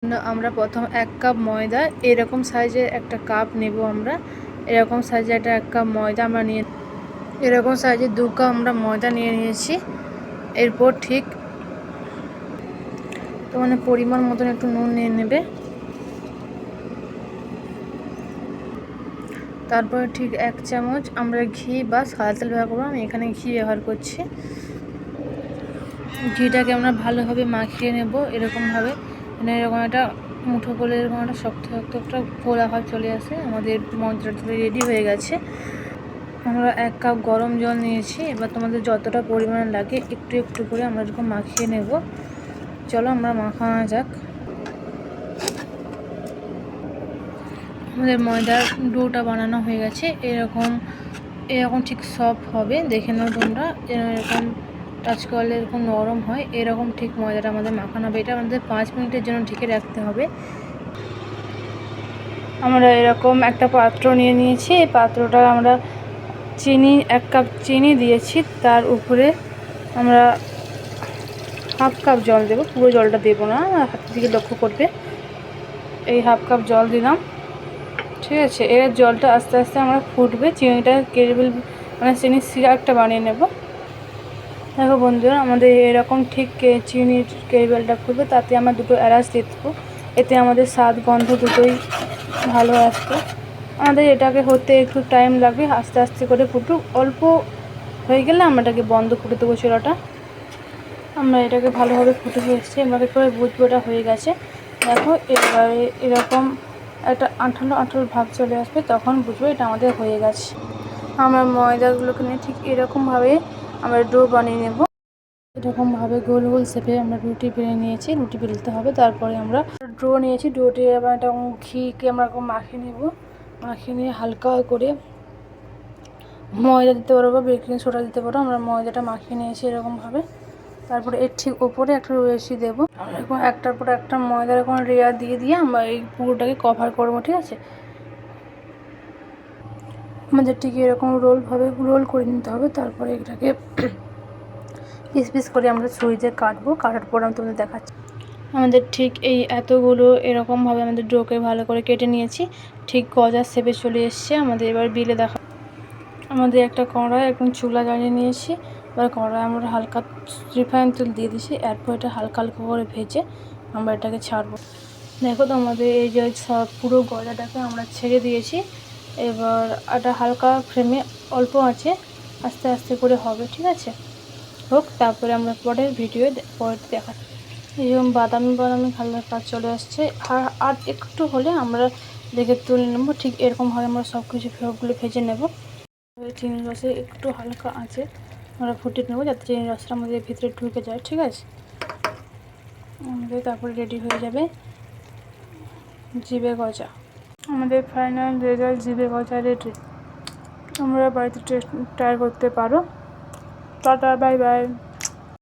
আমরা প্রথম 1 কাপ ময়দা এরকম সাইজের একটা কাপ নেব। আমরা এরকম সাইজের একটা 1 কাপ ময়দা আমরা নিয়ে এরকম সাইজের 2 কাপ আমরা ময়দা নিয়ে নিয়েছি। এরপর ঠিক তো পরিমাণ মতন একটু নুন নিয়ে নেবে। তারপরে ঠিক 1 চামচ আমরা ঘি বা সাদা তেল ব্যবহার করবো। আমি এখানে ঘি ব্যবহার করছি। ঘিটাকে আমরা ভালোভাবে মাখিয়ে নেব এরকমভাবে, এরকম একটা মুঠো করে এরকম একটা শক্ত শক্ত একটা ফোলা ভাব চলে আসে। আমাদের ময়দাটা রেডি হয়ে গেছে। আমরা 1 কাপ গরম জল নিয়েছি। এবার তোমাদের যতটা পরিমাণ লাগে একটু একটু করে আমরা এরকম মাখিয়ে নেব। চলো আমরা মাখানো যাক। আমাদের ময়দার ডোটা বানানো হয়ে গেছে। এরকম ঠিক সফট হবে, দেখে নাও তোমরা। এরকম টাচ করলে এরকম নরম হয়, এরকম ঠিক ময়দাটা আমাদের মাখানো হবে। এটা আমাদের 5 মিনিটের জন্য ঢেকে রাখতে হবে। আমরা এরকম একটা পাত্র নিয়ে নিয়েছি। এই পাত্রটা আমরা 1 কাপ চিনি দিয়েছি। তার উপরে আমরা 1/2 কাপ জল দেবো, পুরো জলটা দেবো না, হাতের দিকে লক্ষ্য করবে। এই 1/2 কাপ জল দিলাম, ঠিক আছে। এর জলটা আস্তে আস্তে আমরা ফুটবে। চিনিটা কেবল চিনির সিরাপটা বানিয়ে নেব। দেখো বন্ধুরা, আমাদের এরকম ঠিক চিনির কেবেলটা ফুটবে। তাতে আমরা 2টো এলাচ দিয়ে দেবো। এতে আমাদের স্বাদ গন্ধ দুটোই ভালো আসবে। আমাদের এটাকে হতে একটু টাইম লাগবে, আস্তে আস্তে করে ফুটুক। অল্প হয়ে গেলে আমরা এটাকে বন্ধ করে দেবো চুলাটা। আমরা এটাকে ভালোভাবে ফুটে এসেছি, এবারে করে বুঝবো এটা হয়ে গেছে। দেখো এবারে এরকম একটা আঠালো আঠালো ভাব চলে আসবে, তখন বুঝবো এটা আমাদের হয়ে গেছে। আমরা ময়দাগুলোকে নিয়ে ঠিক এরকমভাবে আমরা ডো বানিয়ে নেব। এরকমভাবে গোল গোল শেপে আমরা রুটি বেলে নিয়েছি। রুটি বেলতে হবে। তারপরে আমরা ডো নিয়েছি। ডোটি আবার একটা ঘিকে আমরা মাখিয়ে নেব। মাখিয়ে নিয়ে হালকা করে ময়দা দিতে পারো বা বেকিং সোডা দিতে পারো। আমরা ময়দাটা মাখিয়ে নিয়েছি এরকমভাবে। তারপরে এর ঠিক ওপরে একটা রয়েছি দেবো। এরকম একটার পর একটা ময়দার এরকম লেয়ার দিয়ে দিয়ে আমরা এই পুরোটাকে কভার করবো, ঠিক আছে। আমাদের ঠিক এরকম রোল করে নিতে হবে। তারপরে এটাকে পিস পিস করে আমরা ছুরিতে কাটবো। কাটার পর আমি তোমাদের দেখাচ্ছি। আমাদের ঠিক এই এতগুলো এরকমভাবে আমাদের ডোকে ভালো করে কেটে নিয়েছি। ঠিক গজার শেপে চলে এসছে। আমাদের এবার বিলে দেখা। আমাদের একটা কড়াই এখন চুলা জ্বালিয়ে নিয়েছি। এবার কড়াই আমরা হালকা রিফাইন তেল দিয়ে দিয়েছি। এরপর এটা হালকা হালকা করে ভেজে আমরা এটাকে ছাড়বো। দেখো তো আমাদের এই যে পুরো গজাটাকে আমরা ছেড়ে দিয়েছি। এবার এটা হালকা ফ্লেমে অল্প আছে আস্তে আস্তে করে হবে, ঠিক আছে। হোক, তারপরে আমরা পরের ভিডিও দেখাচ্ছি। এরকম বাদামি বাদামি কালার কাজ চলে আসছে। আর একটু হলে আমরা দেখে তুলে নেবো। ঠিক এরকমভাবে আমরা সবগুলো ভেজে নেব। চিনির রসে একটু হালকা আছে আমরা ফুটিয়ে নেবো, যাতে চিনির রসটা আমাদের ভিতরে ঢুকে যায়, ঠিক আছে। আমাদের তারপরে রেডি হয়ে যাবে জিভে গজা। আমাদের ফাইনাল রেজাল্ট জিভে গজা রেডি। তোমরা বাড়িতে ট্রাই করতে পারো। Tata, bye bye.